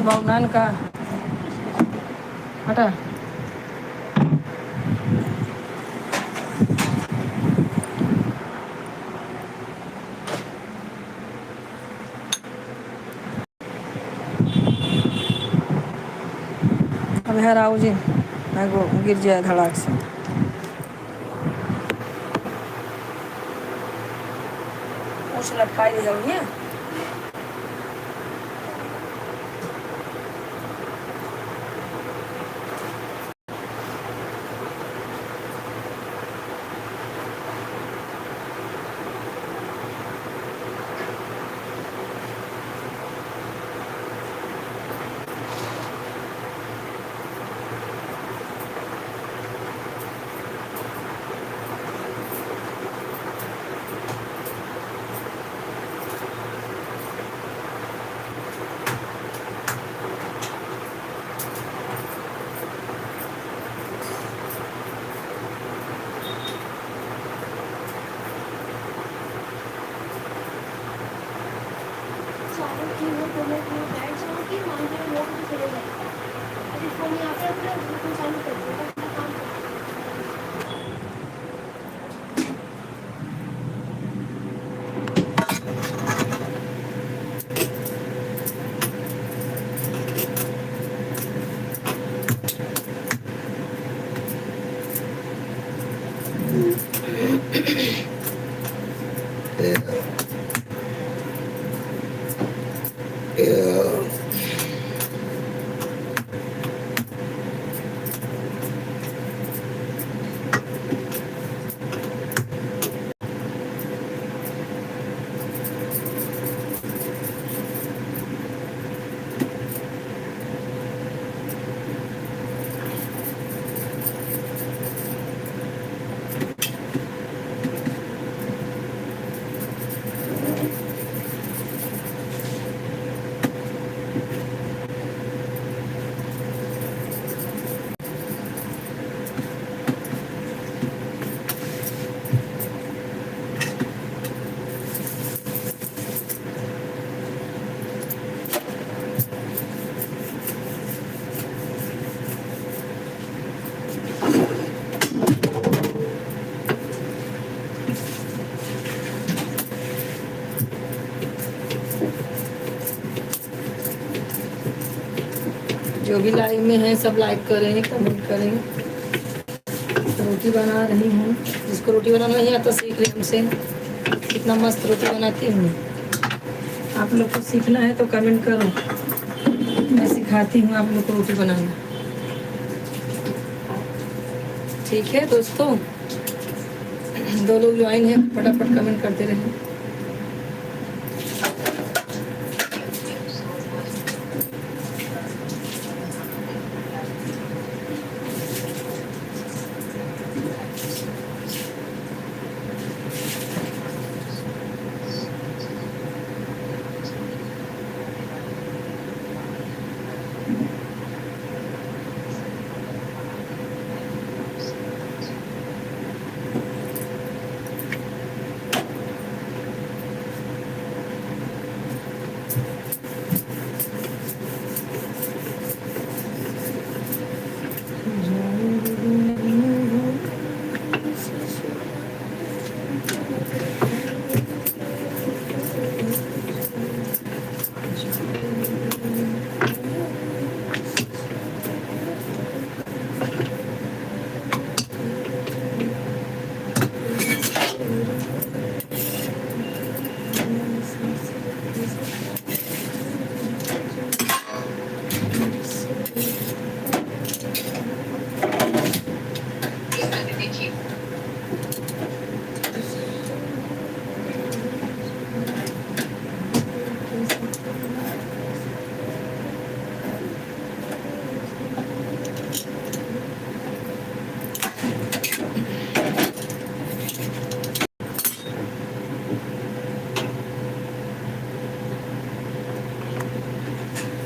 मौनान का हटा। अब है राहु जी वो गिर जाए धड़ाक से। कुछ लटकाई दे जाऊंगी। जो भी लाइव में है सब लाइक करें, कमेंट करें। रोटी बना रही हूँ, जिसको रोटी बनाना नहीं आता सीख ले हमसे। कितना मस्त रोटी बनाती हूँ। आप लोग को सीखना है तो कमेंट करो, मैं सिखाती हूँ आप लोग को रोटी बनाना। ठीक है दोस्तों, 2 लोग ज्वाइन हैं, फटाफट कमेंट करते रहें।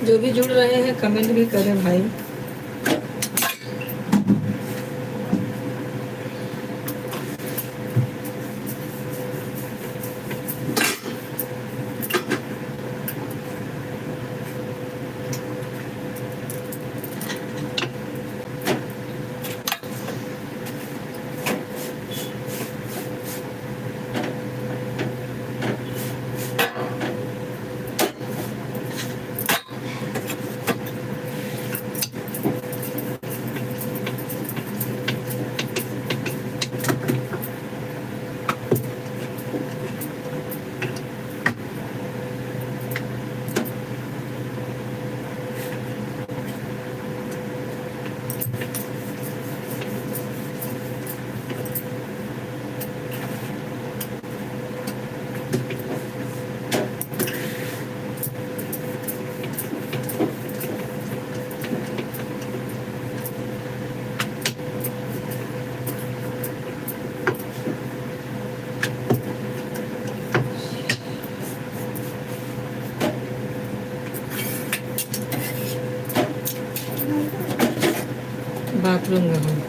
जो भी जुड़ रहे हैं कमेंट भी करें भाई। बाथरूम में हूँ।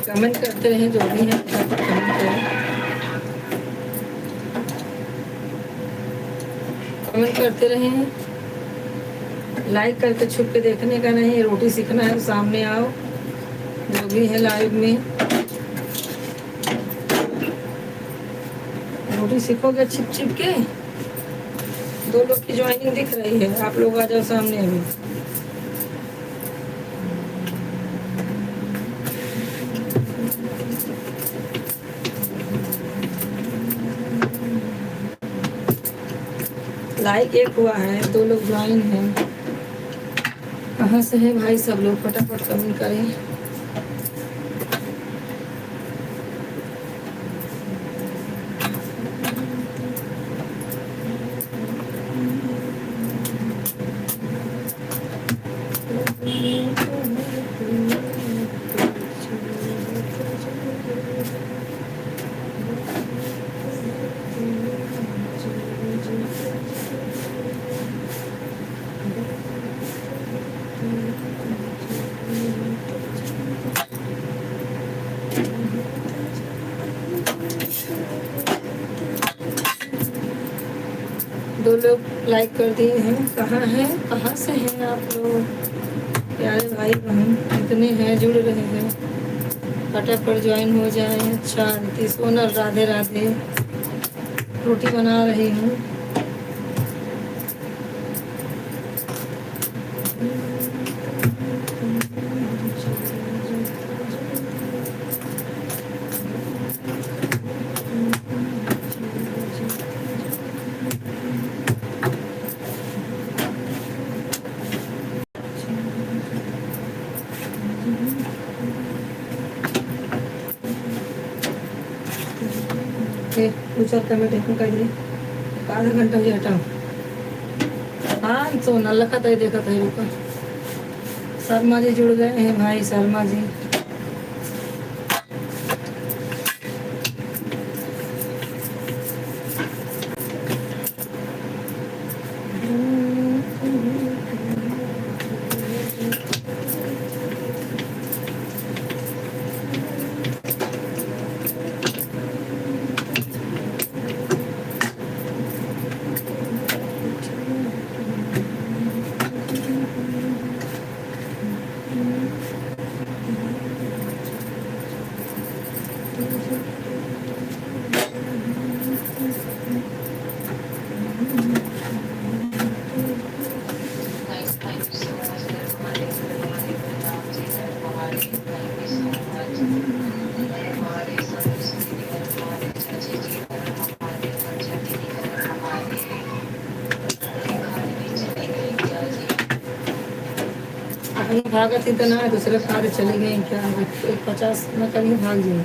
कमेंट करते रहें, जो भी है कमेंट करें, कमेंट करते रहें। लाइक करके छुप के देखने का नहीं, रोटी सीखना है तो सामने आओ, जो भी है लाइव में रोटी सीखोगे छिप छिप के। 2 लोग की ज्वाइनिंग दिख रही है, आप लोग आ जाओ सामने अभी। लाइक 1 हुआ है, 2 लोग ज्वाइन हैं। कहाँ से है भाई सब लोग, फटाफट कमेंट करें। दो लोग लाइक कर दिए हैं। कहाँ हैं, कहाँ से हैं आप लोग प्यारे भाई बहन, कितने हैं जुड़ रहे हैं, फटाफट ज्वाइन हो जाए। अच्छा आंटी सोनल, राधे राधे। रोटी बना रही हूँ। पूछा मैं देखूँ कहीं आधा घंटा ही हटाऊँ। हाँ तो न लखा था, देखा था रुका। शर्मा जी जुड़ गए हैं भाई, शर्मा जी। भागत इतना है, दूसरे कार्य चले गए क्या, 50 न कहीं भाग जाए।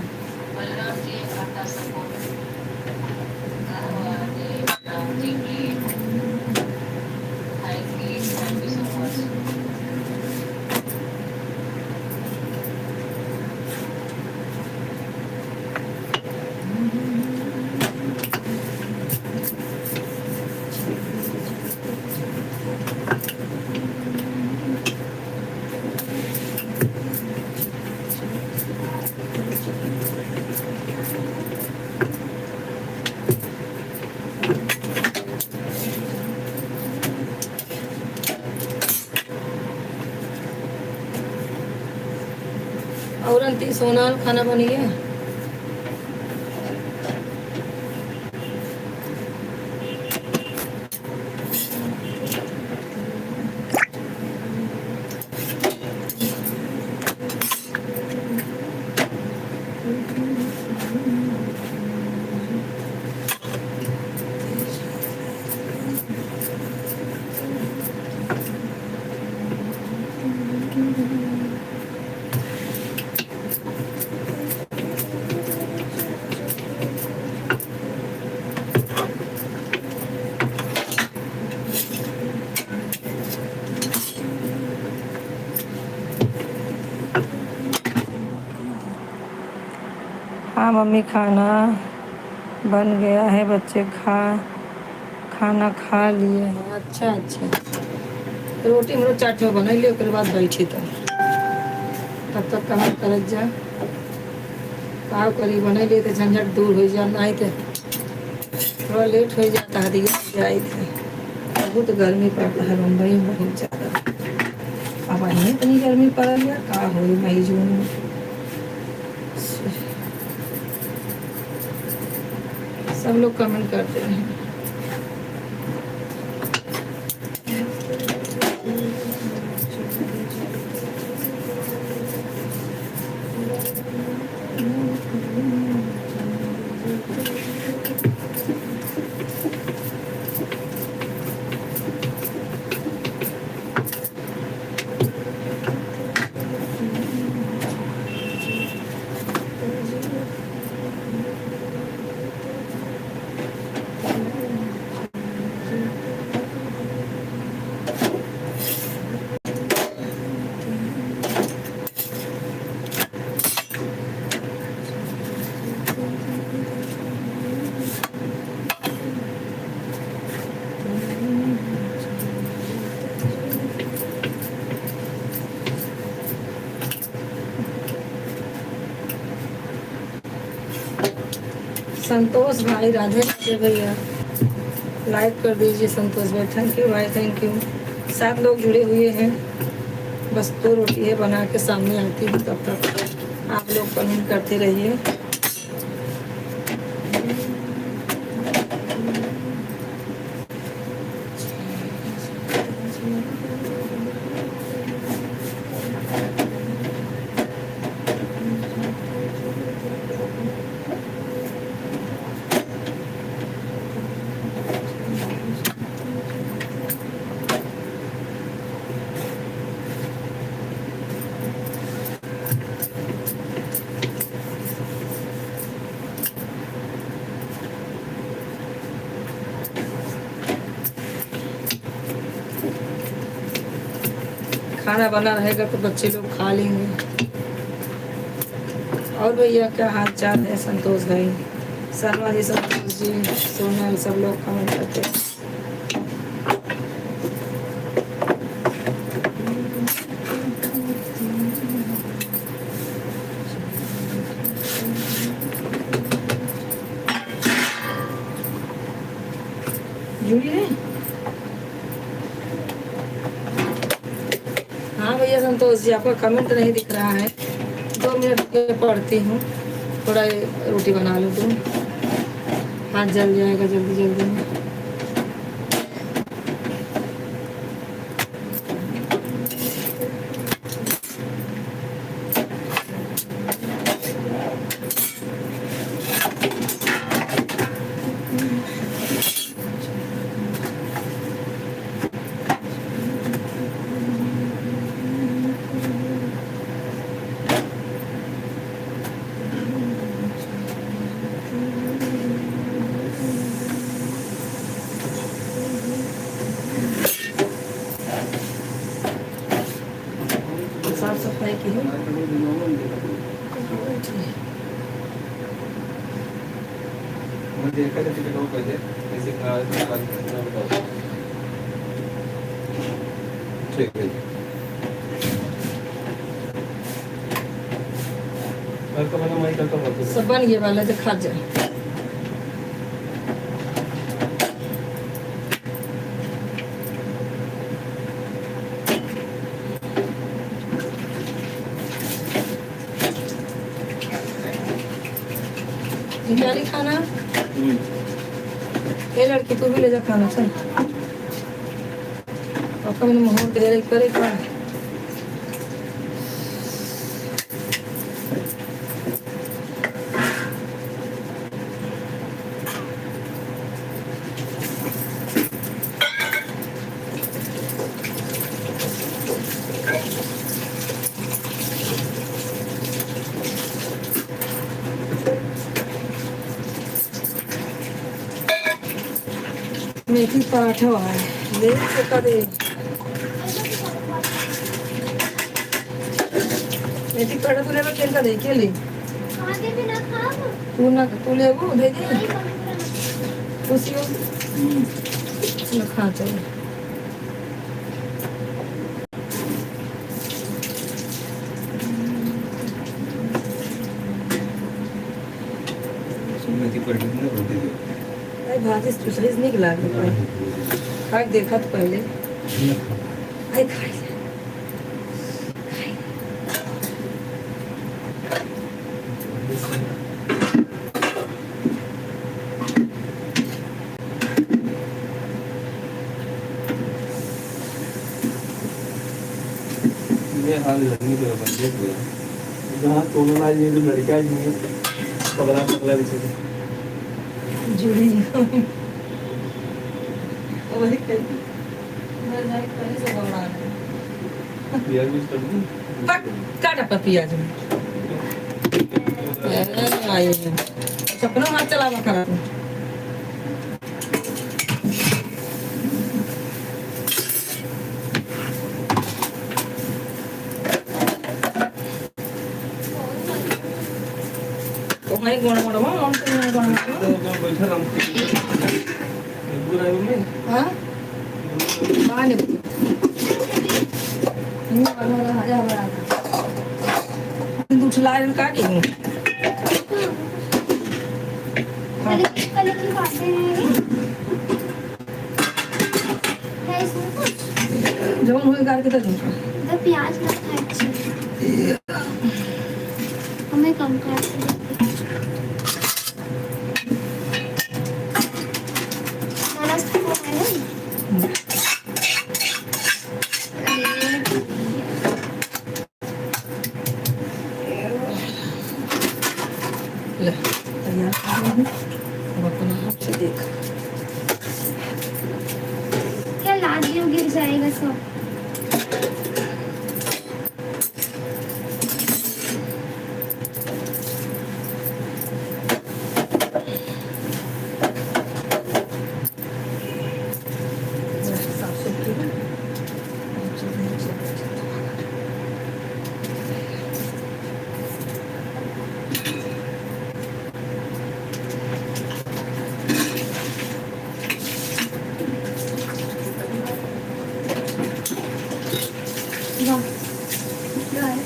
और आंटी सोनाल खाना बन गया? हाँ मम्मी, खाना बन गया है, बच्चे खाना खा लिए हैं। अच्छा अच्छा, रोटी हम लोग चाट में बना लियो, ओकर बाद बैठी तब तक कहाँ करत जा का करी, बना लिए तो झंझट दूर हो जा, नहीं तो थोड़ा लेट हो जाता है, दिया जाए थे। बहुत गर्मी पड़ता है मुंबई में, बहुत ज़्यादा। अब वहीं इतनी गर्मी पड़ रही है, का हो मई जून में। सब लोग कमेंट करते हैं। संतोष भाई, राधे राधे भैया, लाइक कर दीजिए संतोष भाई। थैंक यू भाई, थैंक यू। 7 लोग जुड़े हुए हैं, बस 2 रोटी है बना के सामने आती हूँ, तब तक आप लोग कमेंट करते रहिए। खाना बना रहेगा तो बच्चे लोग खा लेंगे। और भैया क्या हाल चाल है संतोष भाई, शर्मा जी, संतोष जी, सोनल, सब लोग कमेंट करते हैं। जुड़ी है। हाँ भैया संतोष जी, आपका कमेंट नहीं दिख रहा है, 2 मिनट के पढ़ती हूँ, थोड़ा रोटी बना लो तो हाथ जल जाएगा जल्दी जल्दी में। साफ सफाई की है। ठीक है, सब बन गया वाला तो खा जा। निकाली खाना, ये लड़की तू भी ले जा खाना, चल। पापा मैंने मोहर दे रही करे का। मेथी पराठा हुआ है, ले चुका दे। मेथी पराठा तूने तेल का दे के ले। आगे भी ना खाओ। तू ले वो दे दे नहीं मम्मी उसी में खा चल सुनने की पड़ी ना रोटी दे अरे भाजी दूसरी से निकला के खा के देखा तो पहले आई खाई ये हाल लगनी तो बंदे पूरा जहाँ तोड़ना लाज नहीं तो लड़का ही नहीं पगला पगला दिखे जुड़ी वही कही मैं जाए पहले से घबरा रहा यार भी कर दूँ पक काटा पर प्याज में आई है सपनों हाथ चलावा करा तू तो मैं गुण मरवा हम तो नहीं गुण तो मैं बैठा रहा हूँ बुरा है मैं हां पानी नहीं वाला हजा बड़ा तू छलाए काटी हूं कल की बातें हैं है इसमें कुछ जवन हुए करके तो दूं इधर प्याज ना खाए अच्छे हमें कम काट दे नमस को है ले तैयार कर रही हूं अब अपना हाथ से देख क्या लाद लियो गिर जाएगा सब साफ सुथरी वाह क्या है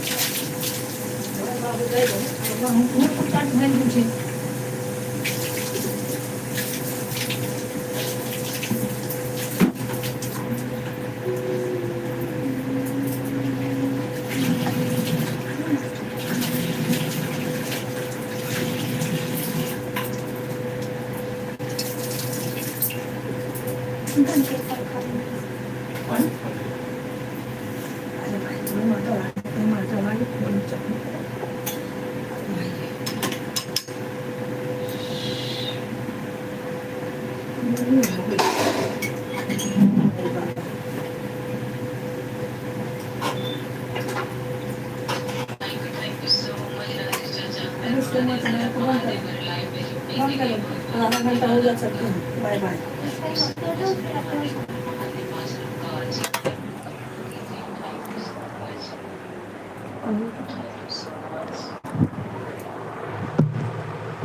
आधा घंटा हो जा सकते हैं बाय बाय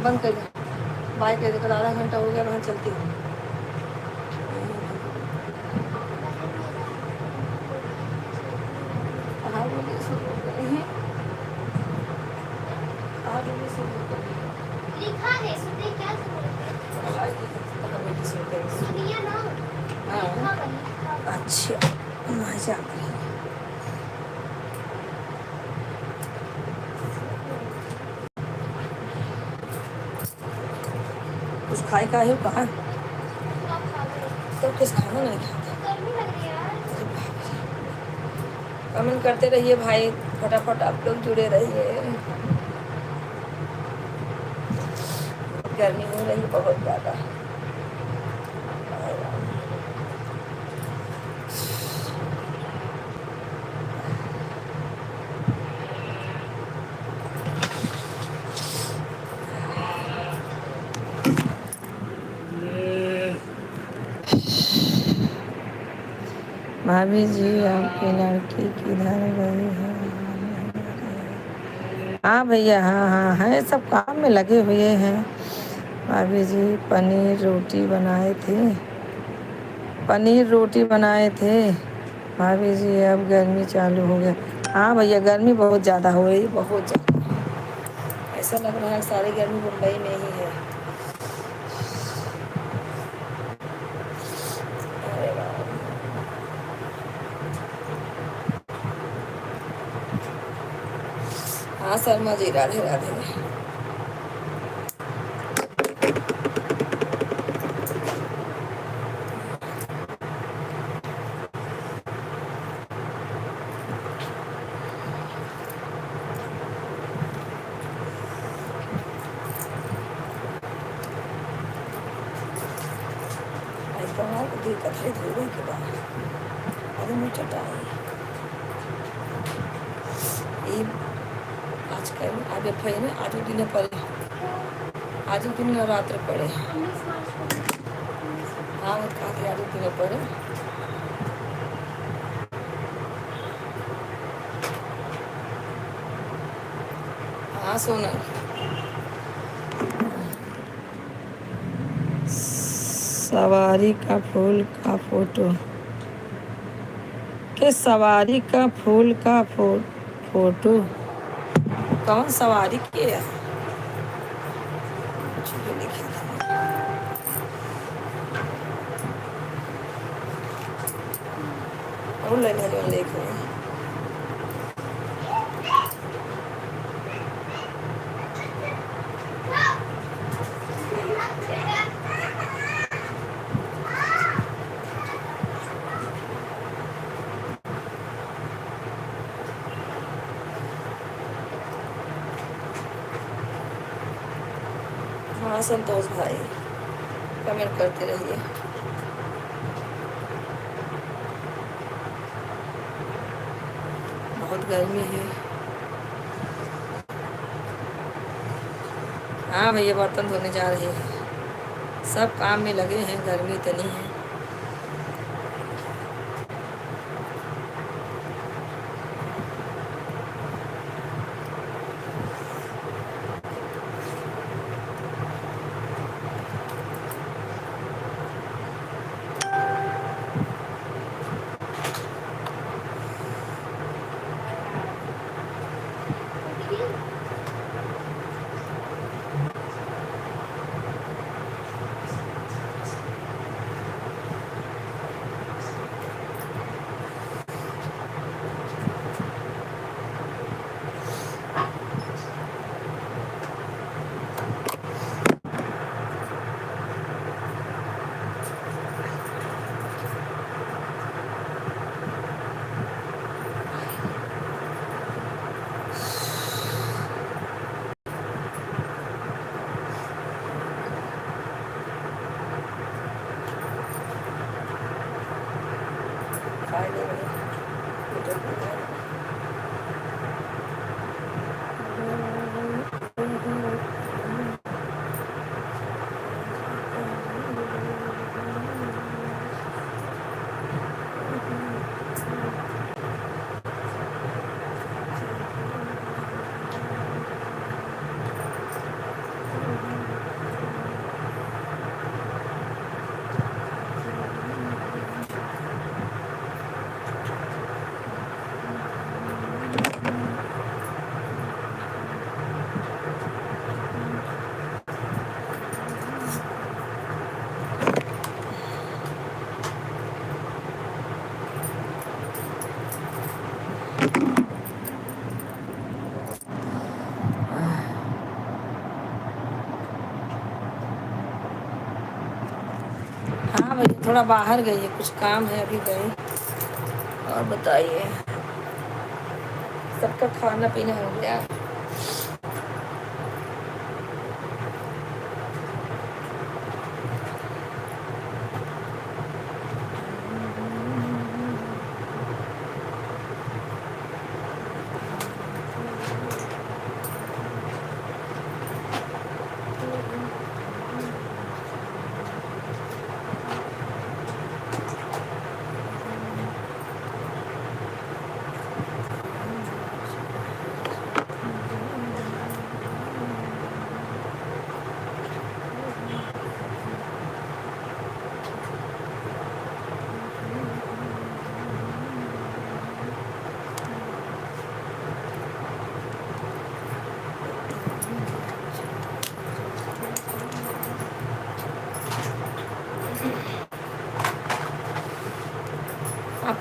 बंद कर दे बाय कर दे कल आधा घंटा हो गया वहाँ चलती हूँ आठ बजे शुरू कर रहे हैं 8 बजे शुरू कर रहे हैं लिखा है सुनने क्या सुनिए ना लिखा बनी अच्छा मजा कुछ खाए का है कहाँ तो कुछ खाना नहीं खाता गर्मी लग रही है यार कमेंट करते रहिए भाई फटाफट आप लोग जुड़े रहिए गर्मी हो रही है बहुत ज़्यादा भाभी जी आपकी लड़की किधर गई है हाँ भैया, हाँ हाँ है, सब काम में लगे हुए हैं। भाभी जी पनीर रोटी बनाए थे, पनीर रोटी बनाए थे भाभी जी। अब गर्मी चालू हो गया। हाँ भैया, गर्मी बहुत ज़्यादा हो रही, बहुत ज़्यादा। ऐसा लग रहा है सारी गर्मी मुंबई में ही है। अरे बाप। हाँ शर्मा जी, राधे राधे। कथले धोने के बाद अरे मैं चटाई ये आज कल आगे फै ना आज दिन पड़े, आज दिन नवरात्र पड़े। हाँ वो कहा कि आज दिन पड़े। हाँ सोना, सवारी का फूल का फोटो, के सवारी का फूल का फोटो कौन सवारी के है? कुछ भी लिखा था। और लगा जो लिख रहे हैं। हाँ संतोष भाई, कमेंट करते रहिए। बहुत गर्मी है। हाँ भैया बर्तन धोने जा रहे हैं, सब काम में लगे हैं, गर्मी इतनी है। हाँ भैया थोड़ा बाहर गई है, कुछ काम है, अभी गई। और बताइए, सबका खाना पीना हो गया?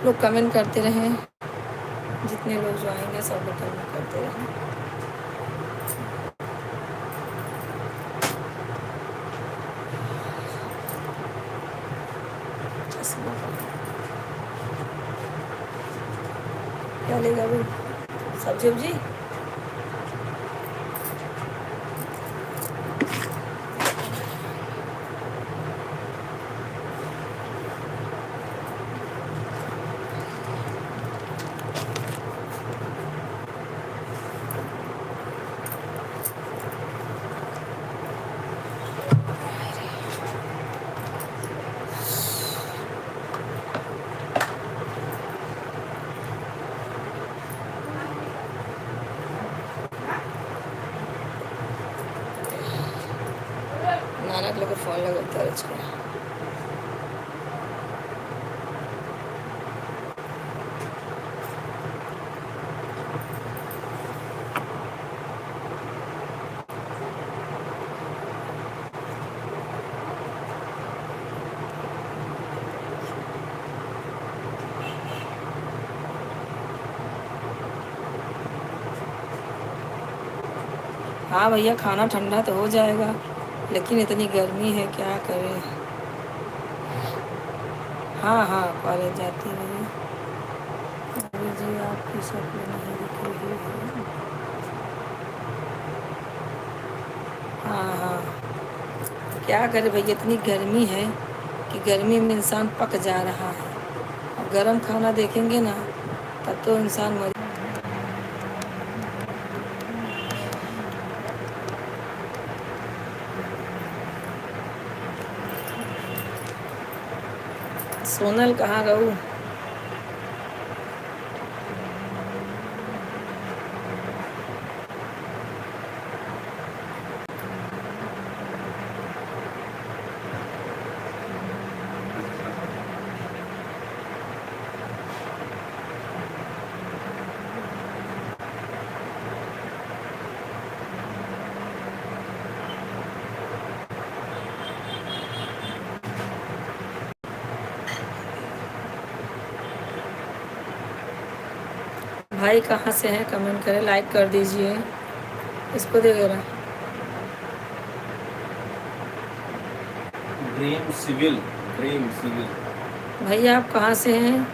लोग कमेंट करते रहें, जितने लोग जो आएंगे सब लोग कमेंट करते रहें। क्या लेगा वो, सब्जी उब्जी? नाना के लोग फोन लगाता है इसको। हाँ भैया, खाना ठंडा तो हो जाएगा, लेकिन इतनी गर्मी है, क्या करें। हाँ हाँ, कॉलेज जाती है भैया। अभी जी आपकी शक्ल नहीं दिख रही है। हाँ हाँ, क्या करें भैया, इतनी गर्मी है कि गर्मी में इंसान पक जा रहा है। अब गर्म खाना देखेंगे ना तब तो इंसान मर। सोनल कहाँ गऊ? भाई कहाँ से हैं, कमेंट करें, लाइक कर दीजिए। इसको दे रहा ड्रीम सिविल, ड्रीम सिविल। भैया, आप कहाँ से हैं?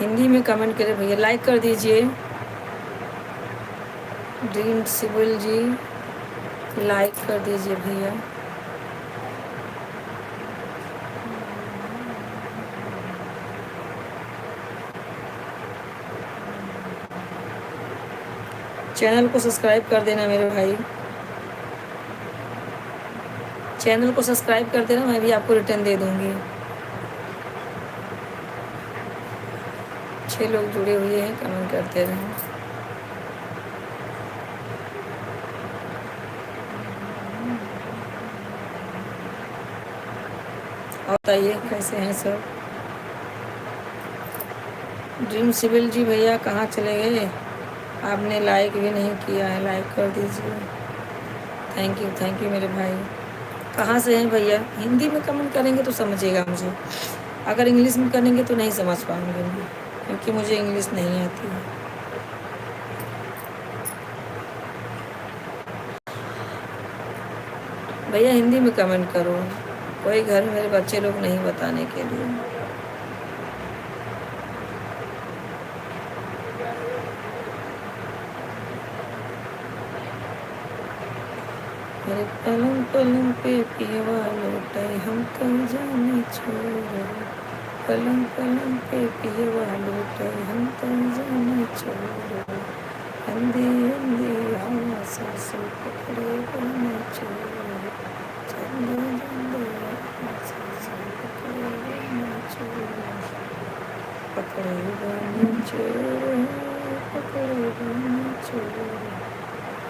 हिंदी में कमेंट करें भैया, लाइक कर दीजिए। ड्रीम सिविल जी, लाइक कर दीजिए भैया। चैनल को सब्सक्राइब कर देना मेरे भाई, चैनल को सब्सक्राइब कर देना, मैं भी आपको रिटर्न दे दूंगी। 6 लोग जुड़े हुए हैं, कमेंट करते रहें। और बताइए कैसे हैं सब? ड्रीम सिविल जी भैया कहाँ चले गए? आपने लाइक भी नहीं किया है, लाइक कर दीजिए। थैंक यू मेरे भाई। कहाँ से हैं भैया? हिंदी में कमेंट करेंगे तो समझेगा मुझे, अगर इंग्लिश में करेंगे तो नहीं समझ पाऊंगी मैं, क्योंकि मुझे इंग्लिश नहीं आती है। भैया हिंदी में कमेंट करो, कोई घर में मेरे बच्चे लोग नहीं बताने के लिए। मेरे पलंग पलंग पे पियवा लौटे हम कहीं जाने छोड़, पलंग पलंग पे पियवा लौटे हम कहीं जाने छोड़, अंधी अंधी हवा सांसों पकड़े बने छोड़, चंदे चंदे सांसों पकड़े बने छोड़, पकड़े बने छोड़, पकड़े बने छोड़,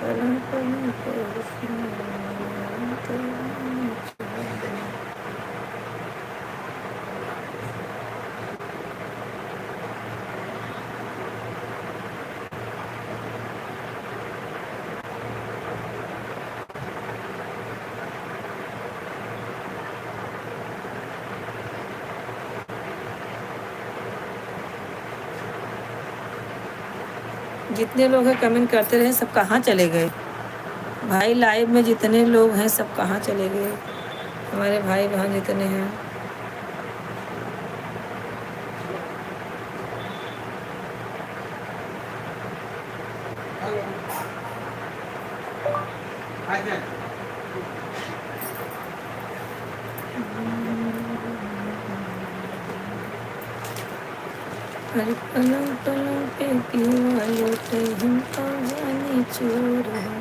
पलंग पलंग पे जितने लोग हैं कमेंट करते रहे, सब कहाँ चले गए भाई? लाइव में जितने लोग हैं सब कहाँ चले गए? हमारे भाई बहन जितने हैं। हर पलंग पलंग पे पीवा लौटे हम कहानी चोर हैं।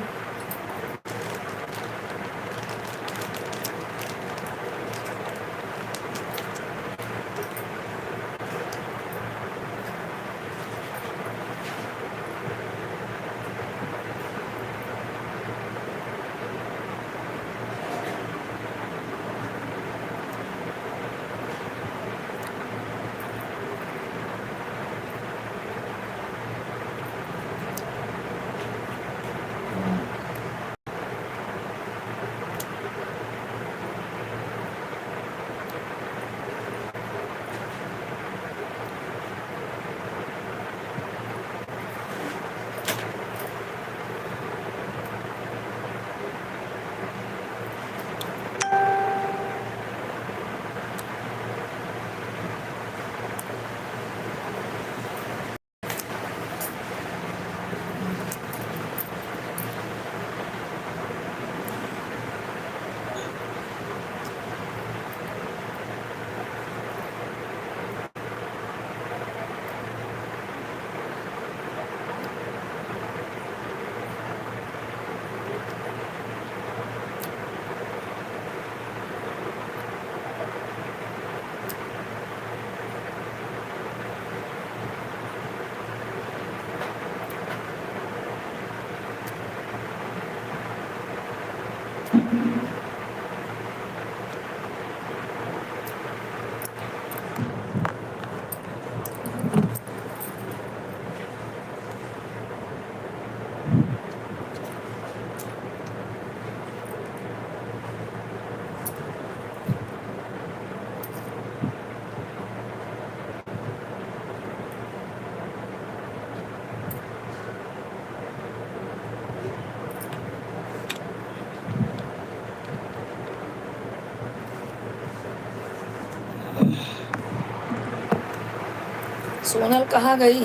सोनल कहाँ गई?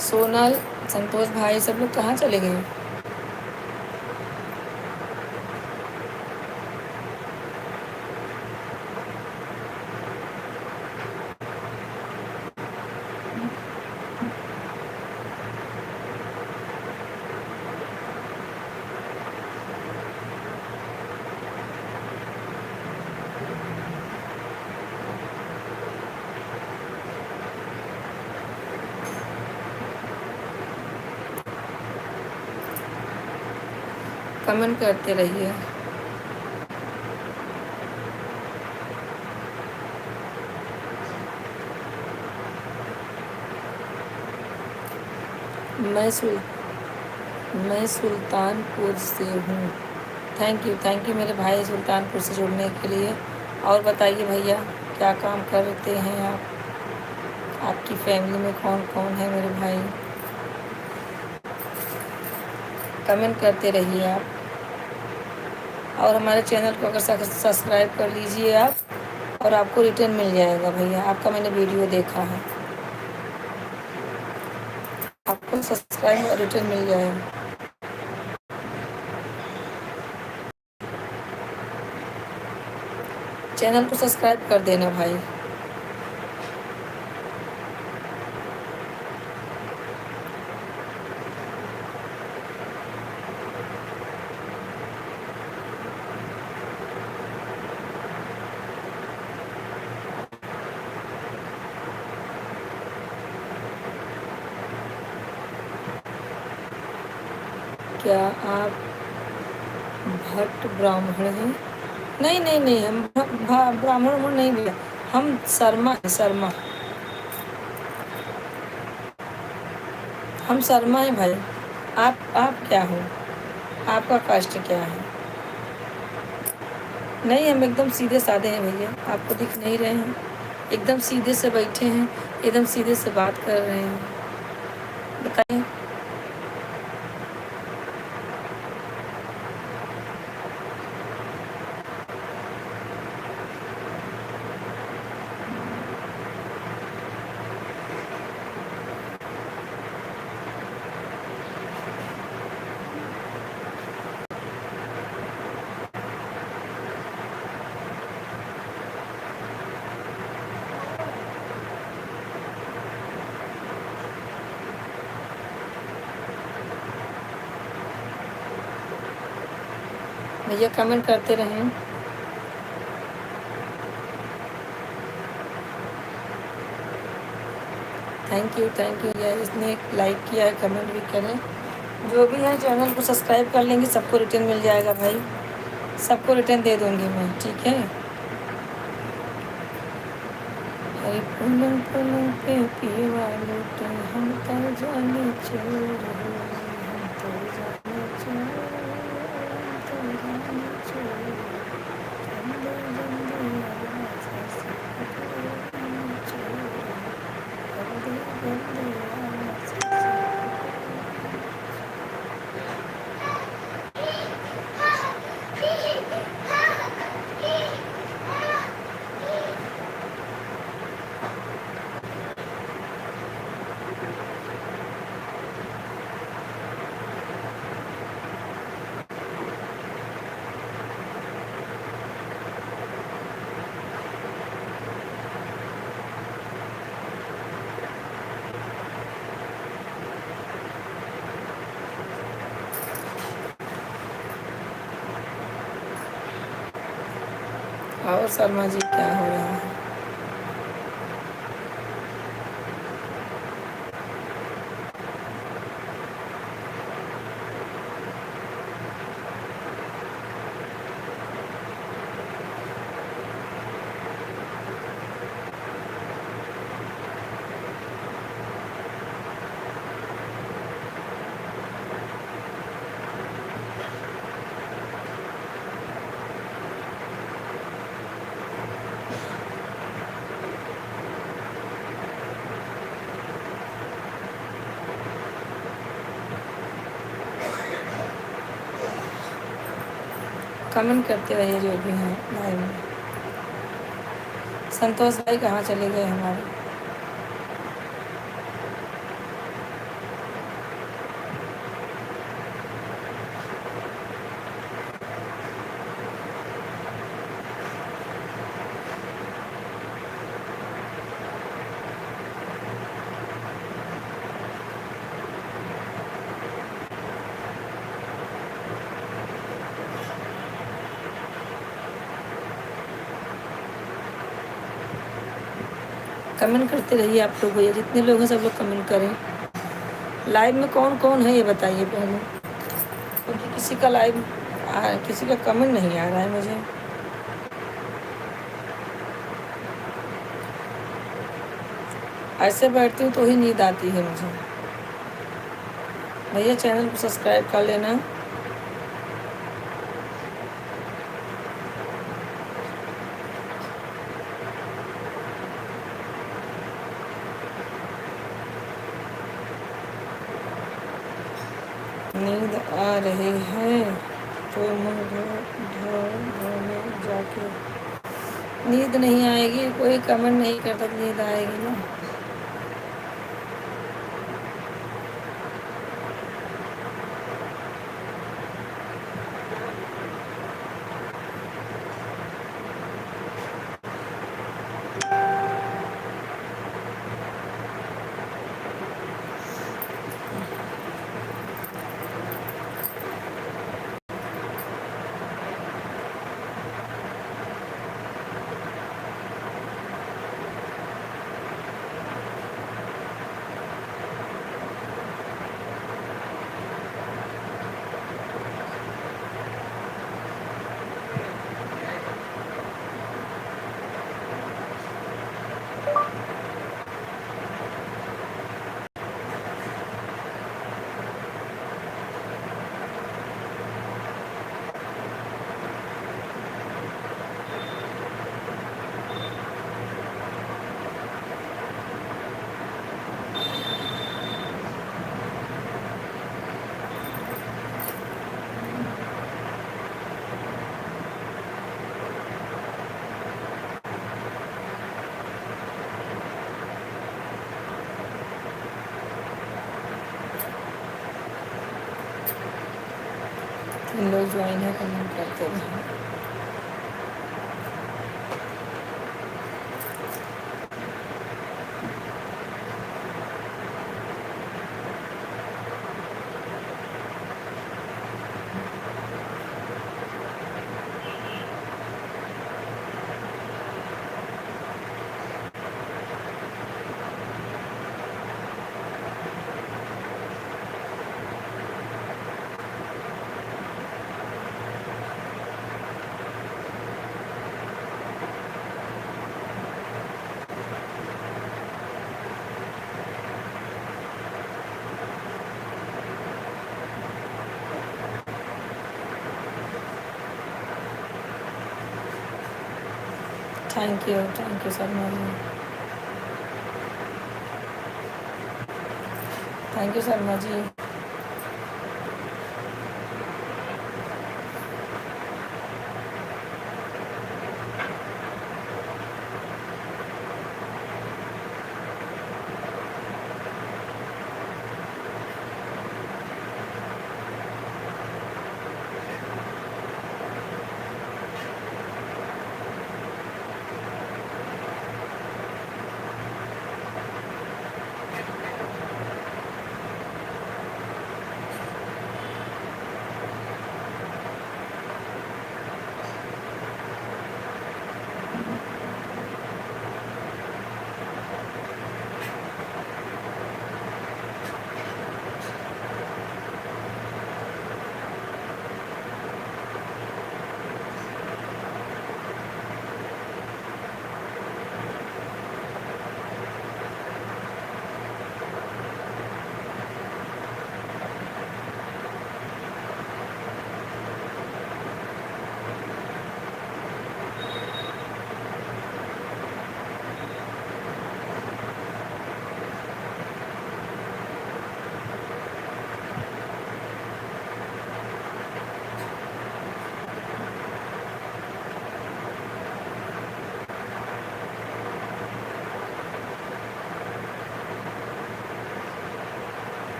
सोनल, संतोष भाई सब लोग कहाँ चले गए? कमेंट करते रहिए। मैं सुल्तानपुर से हूँ। थैंक यू मेरे भाई सुल्तानपुर से जुड़ने के लिए। और बताइए भैया, क्या काम करते हैं आप? आपकी फैमिली में कौन कौन है मेरे भाई? कमेंट करते रहिए आप। और हमारे चैनल को अगर सब्सक्राइब कर लीजिए आप, और आपको रिटर्न मिल जाएगा भैया। आपका मैंने वीडियो देखा है, आपको सब्सक्राइब और रिटर्न मिल जाएगा। चैनल को सब्सक्राइब कर देना भाई। क्या आप भट्ट ब्राह्मण हैं? नहीं, हम ब्राह्मण नहीं भैया, हम शर्मा हैं, शर्मा। हम शर्मा हैं भाई। आप क्या हो? आपका कास्ट क्या है? नहीं, हम एकदम सीधे साधे हैं भैया, आपको दिख नहीं रहे हैं। एकदम सीधे से बैठे हैं, एकदम सीधे से बात कर रहे हैं। बताइए। भैया कमेंट करते रहें। थैंक यू यार, इसने लाइक किया है, कमेंट भी करें। जो भी है चैनल को सब्सक्राइब कर लेंगे, सबको रिटर्न मिल जाएगा भाई, सबको रिटर्न दे दूँगी मैं, ठीक है। अरे पुलम पुलम पे पीवा लूटे हम तो जाने चोर हो, हम तो जाने चोर, हम तो जाने चोर, जंदे जंदे आवाज़ से पकड़े चोर, गंदे गंदे आवाज़ से और शर्मा जी क्या हो रहा है? कमेंट करते रहिए जो भी हैं लाइव में। संतोष भाई कहाँ चले गए हमारे? कमेंट करते रहिए आप लोग, भैया जितने लोग हैं सब लोग कमेंट करें। लाइव में कौन कौन है ये बताइए पहले, क्योंकि किसी का लाइव किसी का कमेंट नहीं आ रहा है मुझे। ऐसे बैठती हूँ तो ही नींद आती है मुझे। भैया चैनल को सब्सक्राइब कर लेना। नींद आ रही है तो मुँह धोने जाके। नींद नहीं आएगी, कोई कमेंट नहीं करता, नींद आएगी ना। जिन लोग ज्वाइन है कमेंट करते रहें। Thank you Sharma ji, thank you Sharma ji.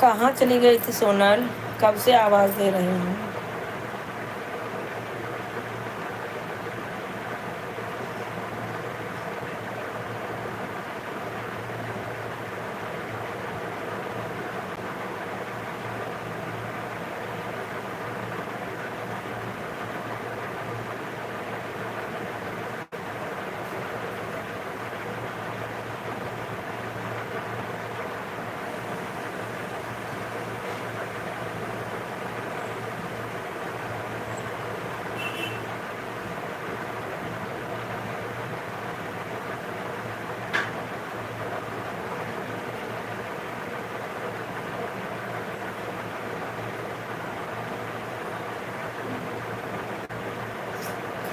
कहाँ चली गई थी सोनल, कब से आवाज़ दे रही हूँ।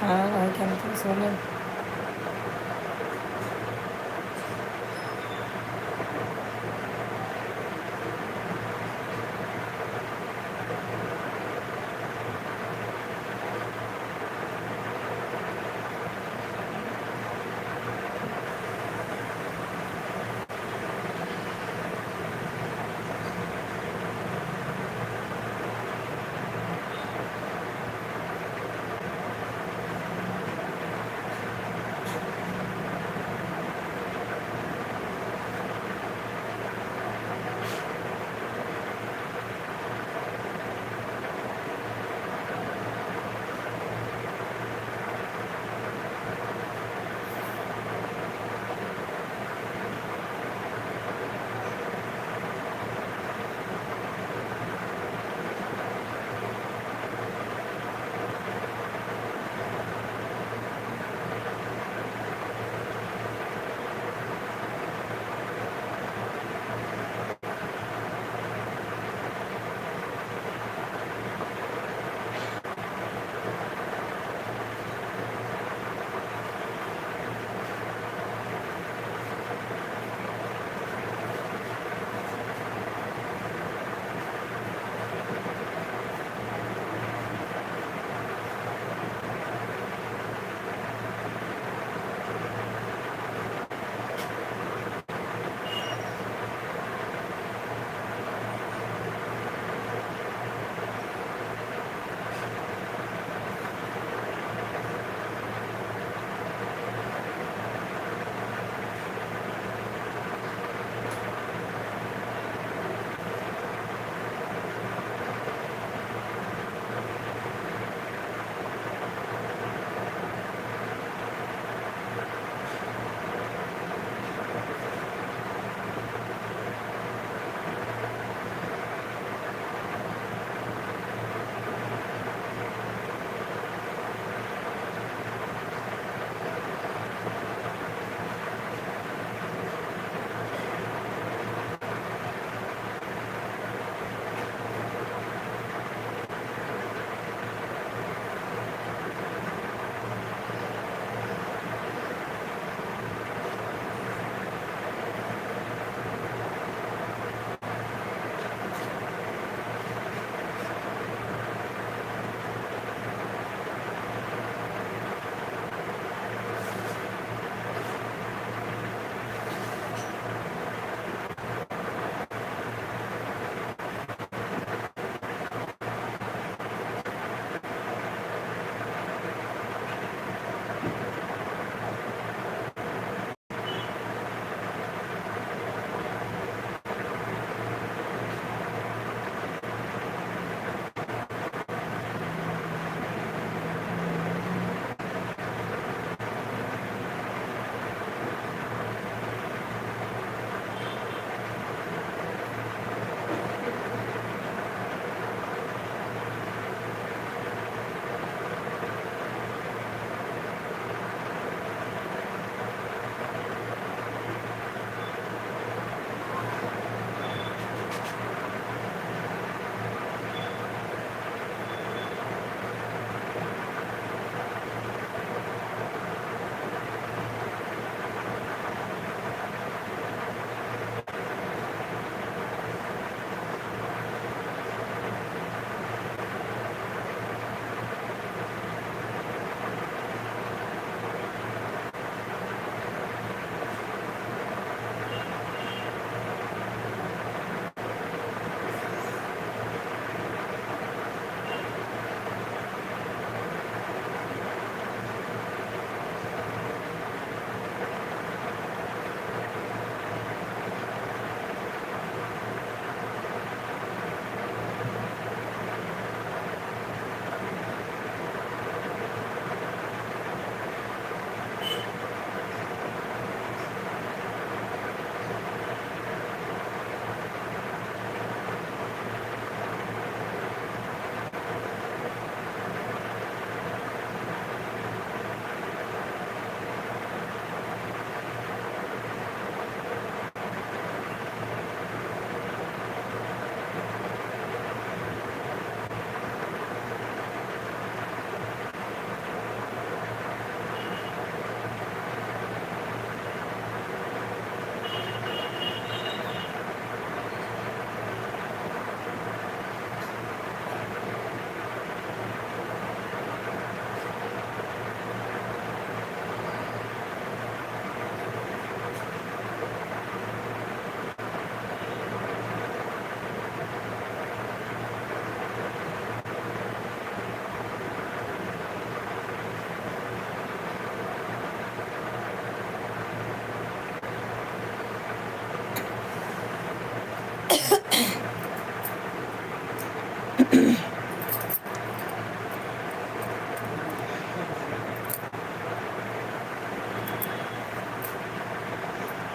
खाना खा के मतलब सोनल।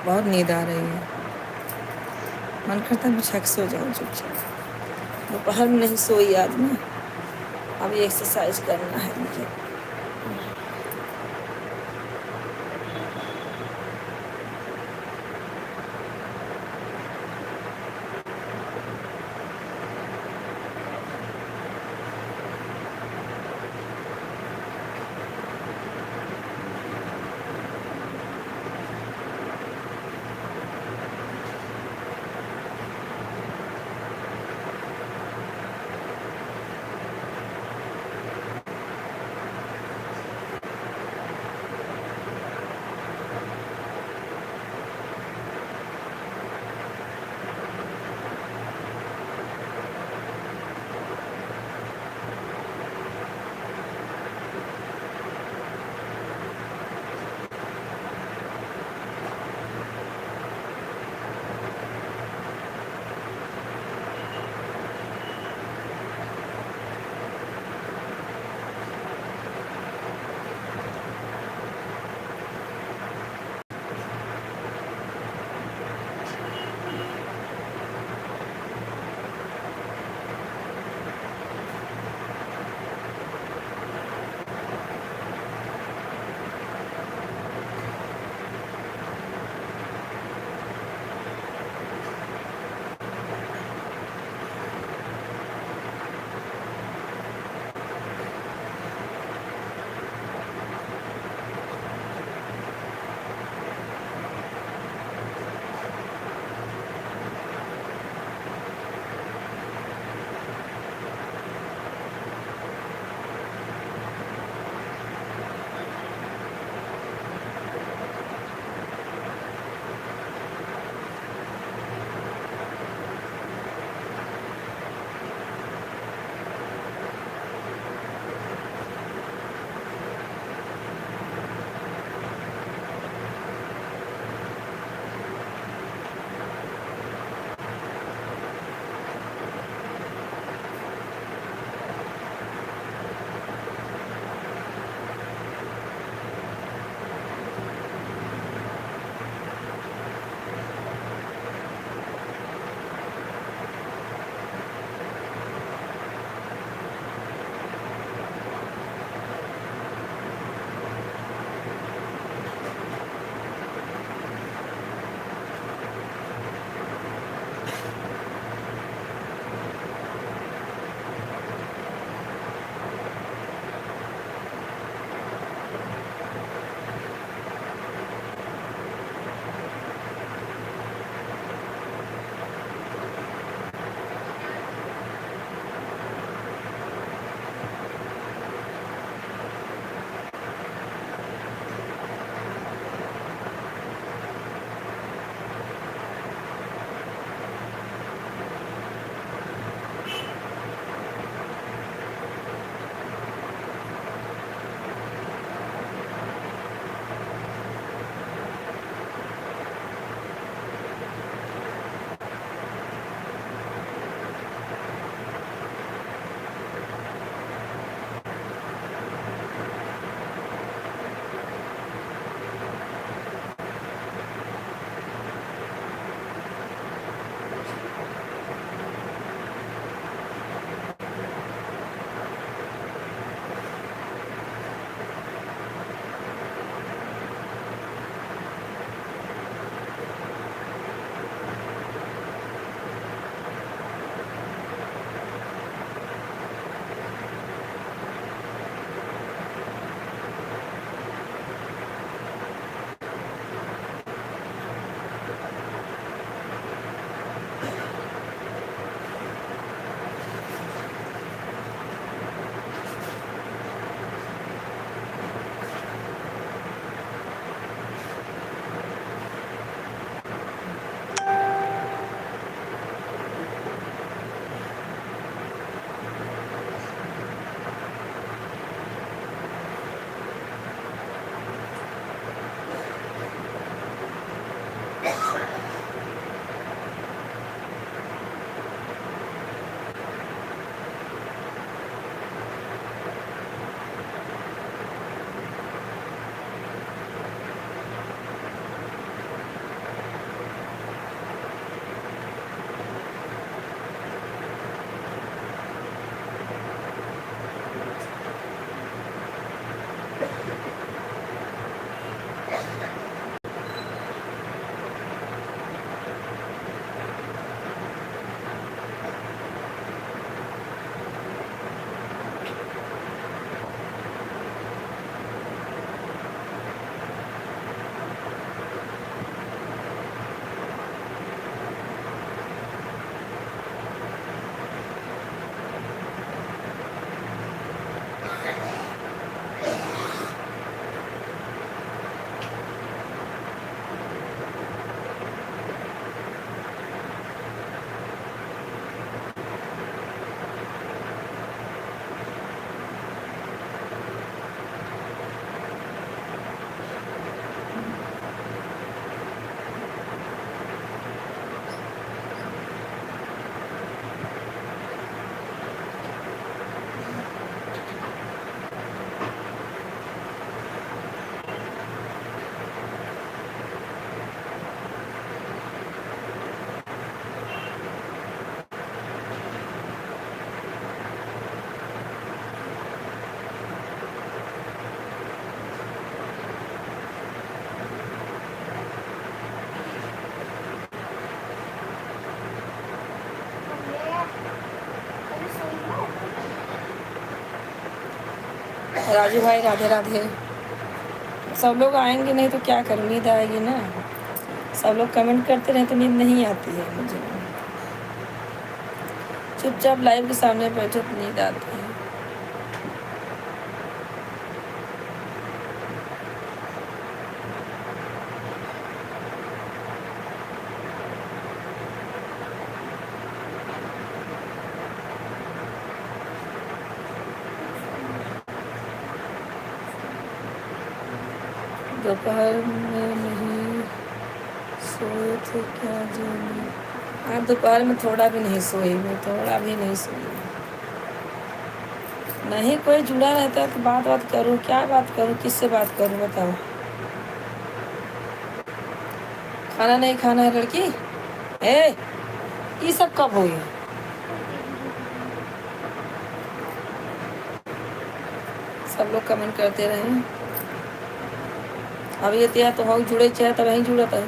बहुत नींद आ रही है, मन करता है बिछा के सो जाओ चुपचाप। दोपहर में नहीं सोई आदमी, अभी एक्सरसाइज करना है मुझे। राजू भाई राधे राधे। सब लोग आएंगे नहीं तो क्या करूँ, नींद आएगी ना। सब लोग कमेंट करते रहे तो नींद नहीं आती है मुझे। चुपचाप लाइव के सामने बैठो तो नींद आती है। दोपहर में नहीं सोए थे क्या जाने। आज दोपहर में थोड़ा भी नहीं सोई, मैं थोड़ा भी नहीं सोई। नहीं कोई जुड़ा रहता है तो बात करूँ, क्या बात करूँ, किससे बात करूँ बताओ। खाना नहीं खाना है लड़की। ए ये सब कब हुई? सब लोग कमेंट करते रहे। अब ये तिया तो हम जुड़े चाहे तब वहीं जुड़त है।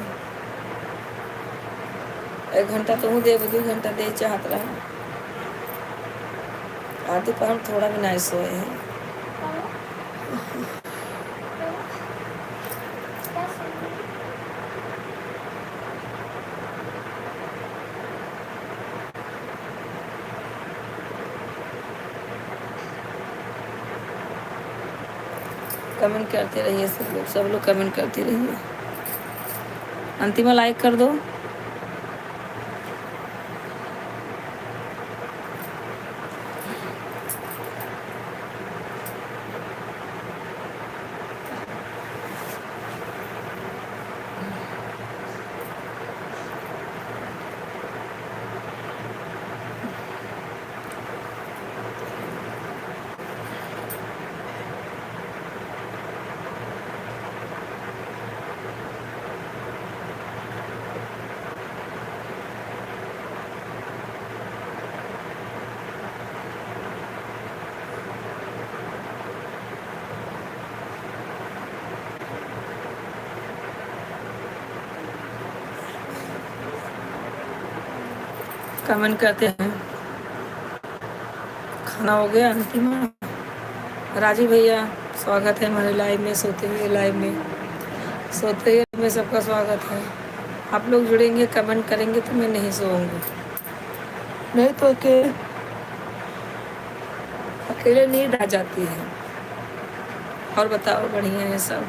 1 घंटा तो हूँ दे, 2 घंटा दे चाहत रहा। आज दोपहर में थोड़ा भी नहीं सोए हैं। कमेंट करते रहिए सब लोग कमेंट करते रहिए। अंतिमा लाइक कर दो। कमेंट करते हैं। खाना हो गया अंतिमा? राजू भैया स्वागत है हमारे लाइव में, सोते हुए लाइव में, सोते हुए में सबका स्वागत है। आप लोग जुड़ेंगे कमेंट करेंगे तो मैं नहीं सोऊंगी, नहीं तो अकेले नींद आ जाती है। और बताओ बढ़िया है सब।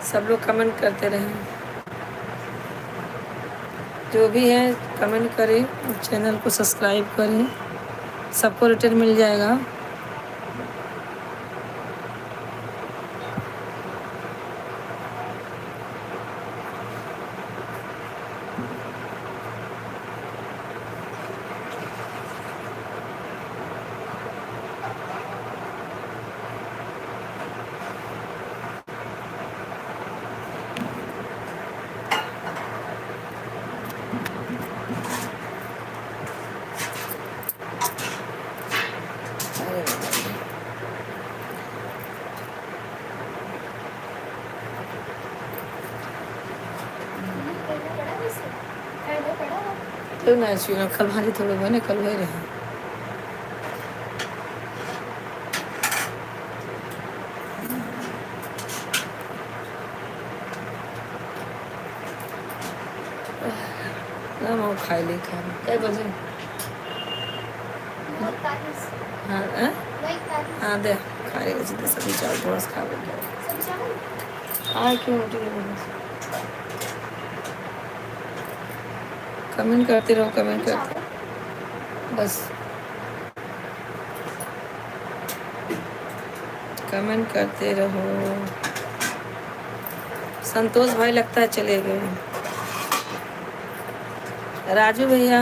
सब लोग कमेंट करते रहें, जो भी है कमेंट करें, चैनल को सब्सक्राइब करें, सबको रिटर्न मिल जाएगा। तो ना छुए कल भारी थोड़े बने कल वही रहे। ना मैं खाई ली खा क्या बजे। हाँ हाँ दे खा रहे दे सभी चावल थोड़ा सा खा लेंगे। हाँ क्यों रोटी कमेंट करते रहो, कमेंट करते बस कमेंट करते रहो। संतोष भाई लगता है चले गए। राजू भैया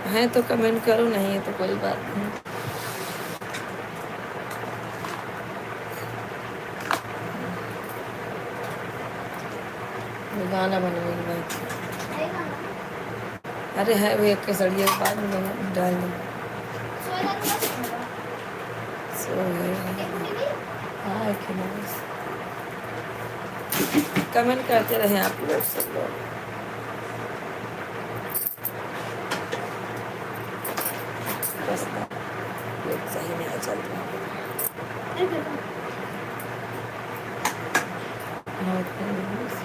हैं तो कमेंट करो, नहीं है तो कोई बात नहीं। वो गाना बनवाएगी भाई। है गाना अरे है वो एक केसरिया के बाद में डाल देंगे। सोएगा तो बस होगा सो गए। एक टीवी हाँ एक ही बस। कमेंट करते रहे आप लोग सब लोग। बस ना लोग सही नहीं चल रहा। अरे देखो बहुत बस।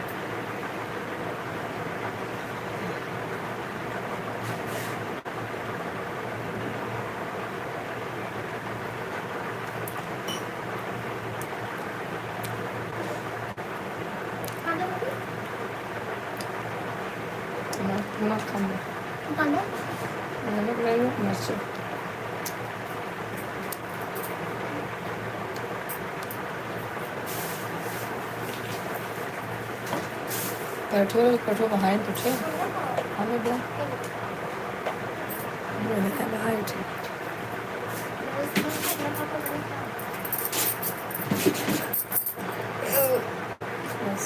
कांदा बोलो नमक कम है। कांदा नमक लगेगा मिर्च। कठोर कठोर बहाए तो थे हमें बोला मैंने कहा बहाए थे। बस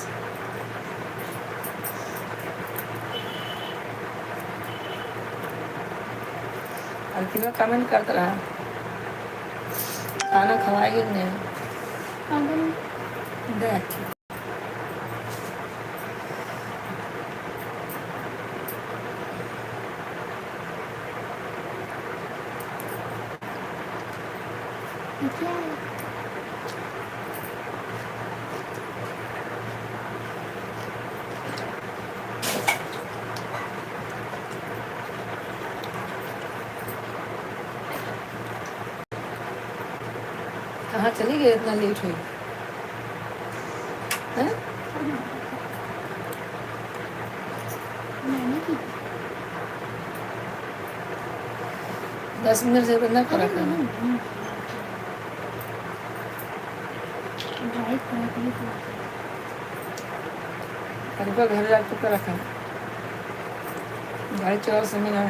अंतिम में कमेंट करता रहा खाना खवाएगी कि नहीं। देख क्या है कहाँ चली गई इतना लेट हुई है। मैंने की 10 मिनट से बंदा अरे करा कर मैंने ड्राइव करा के लिए अरे घर जाकर कर रखा गाड़ी चला समय ना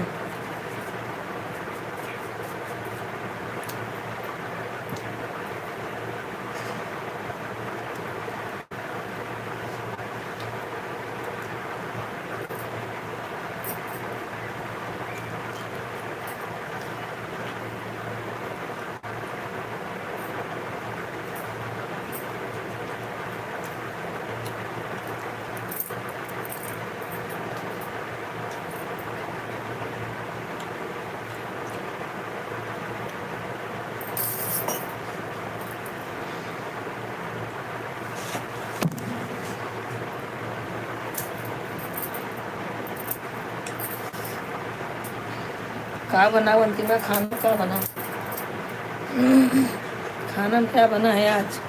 क्या बना अंतिम में खाना क्या बना। खाना में क्या बना है आज।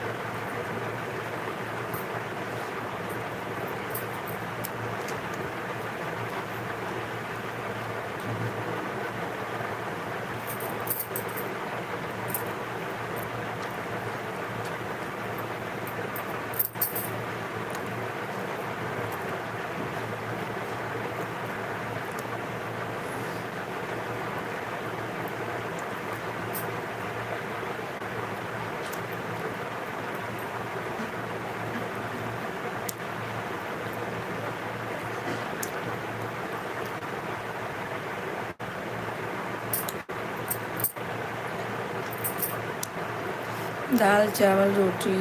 दाल चावल रोटी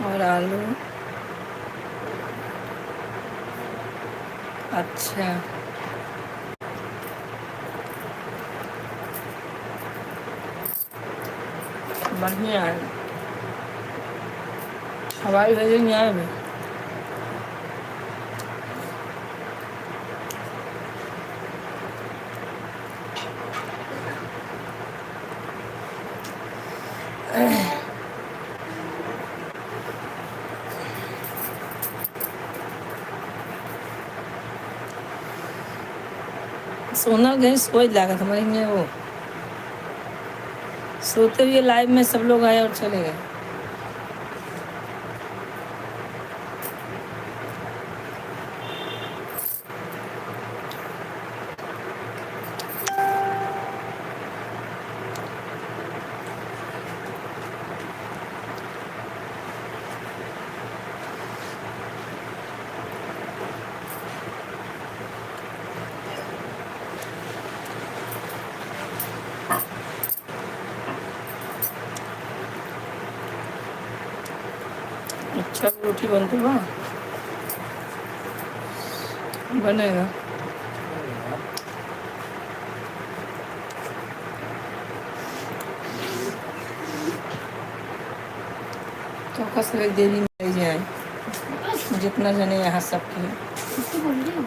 और आलू। अच्छा बढ़िया है। हवाई भेजेंगे आए में सोना गए सोच लगा था मरेंगे वो सोते हुए लाइव में सब लोग आए और चले गए। रोटी बनती हुआ बनेगा। चौका से एक देरी में ले जाए जितना जने यहाँ सबके किसको बोल रही हो?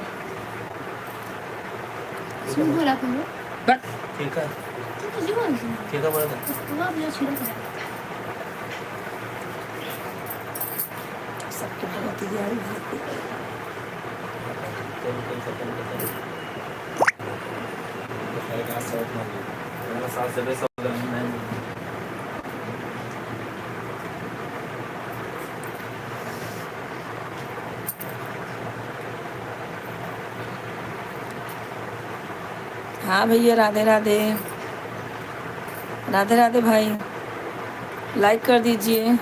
इसमें बोला करो। बस ठीक है तो तुझे बोल रही हूँ। ठीक है बोला था तो आप जो छिड़ा करा। सबके बहुत ही तैयारी है। चल चल सकते हैं तो सारे का शॉट मार दिया मेरा साथ से सब नहीं हाँ भैया, राधे राधे। राधे राधे भाई, लाइक कर दीजिए।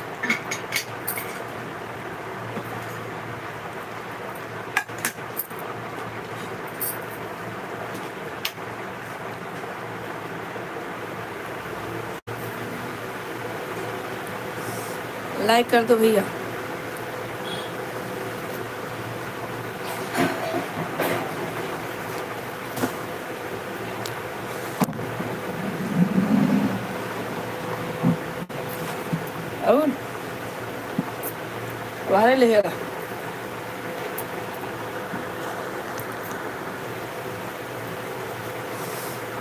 लाइक कर दो भैया। और बाहर ले गया।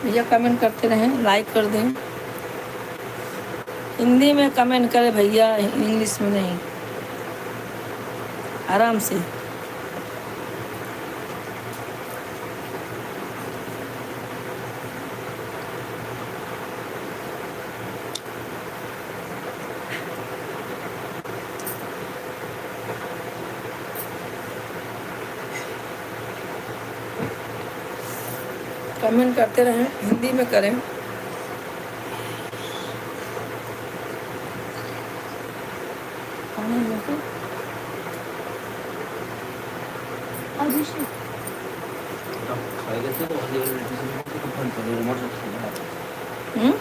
भैया कमेंट करते रहें, लाइक कर दें। हिंदी में कमेंट करें भैया, इंग्लिश में नहीं, आराम से। कमेंट करते रहें, हिंदी में करें। अभिषेक खाएगा तो आगे वाले रेटी से तो फोन कर रिमोट से खेलना हम्म?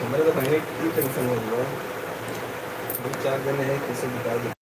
हमारे तो भाई ने की टेंशन हो गया, 2-4 दिन है कैसे बिता दे।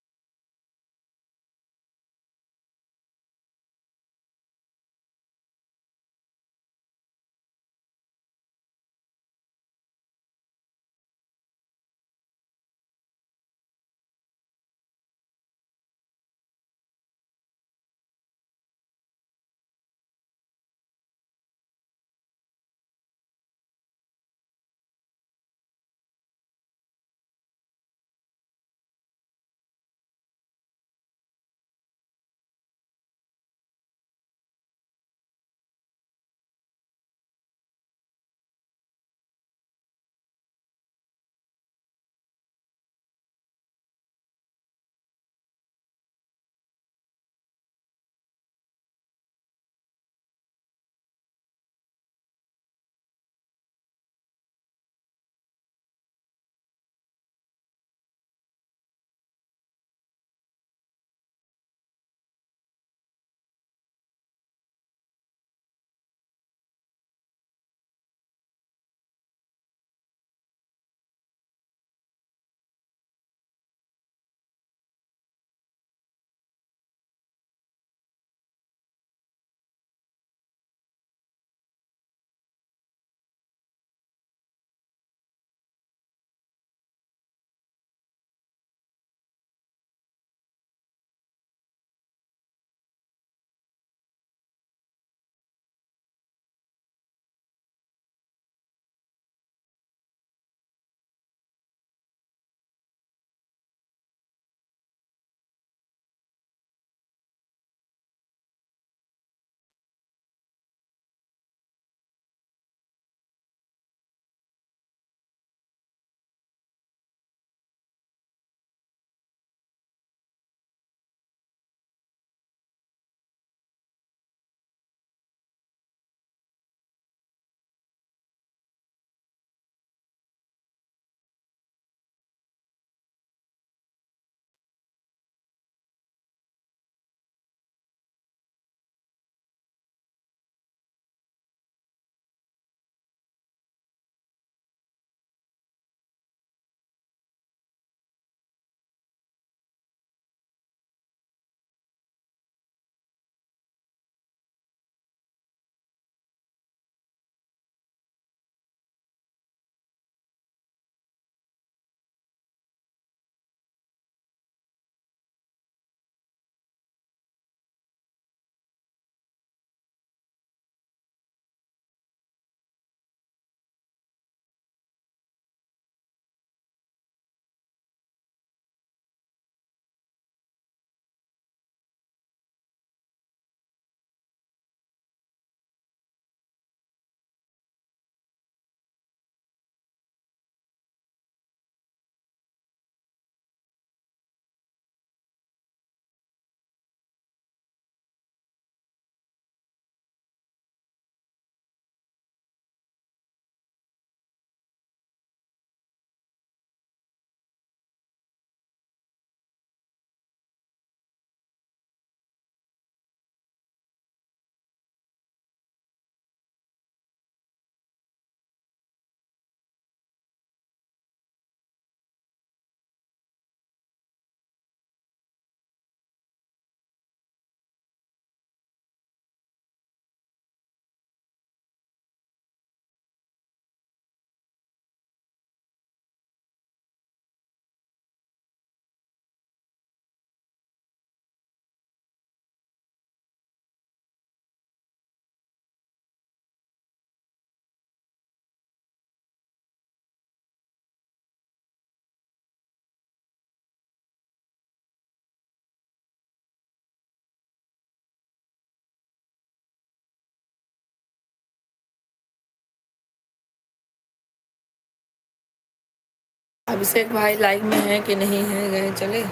अभिषेक भाई लाइव में है कि नहीं है, गए चले?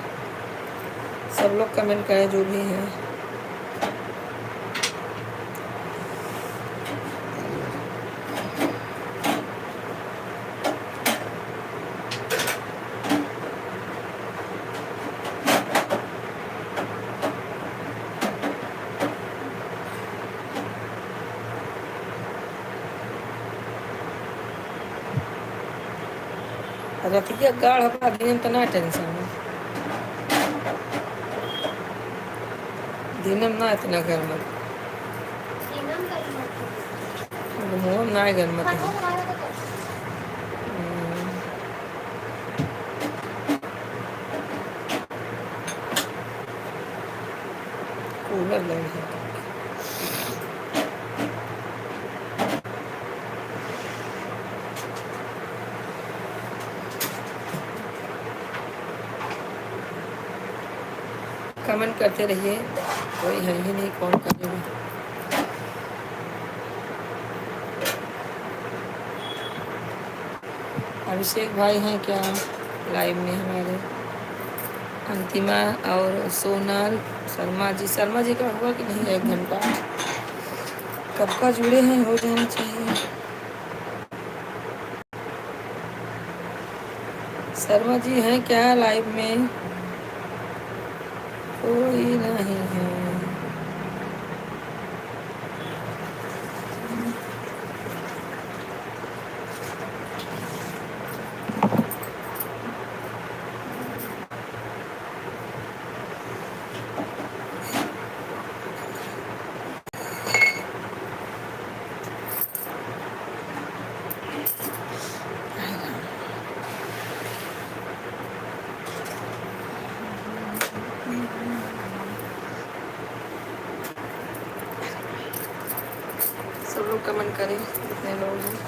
सब लोग कमेंट करें जो भी है। रतिया गाढ़ हवा दिन तो ना टेंशन है, दिन में ना इतना गर्म सीनम कर मत मुँह ना गर्म फटो मारो तो कूलर लग है। कमेंट करते रहिए, कोई है ही नहीं कौन करेगा। अभिषेक भाई हैं क्या लाइव में हमारे? अंतिमा और सोनल शर्मा जी, शर्मा जी का हुआ कि नहीं? 1 घंटा कब का जुड़े हैं, हो जाना चाहिए। शर्मा जी हैं क्या लाइव में? कोई नहीं है। सब लोग कमेंट करें कितने लोग हैं।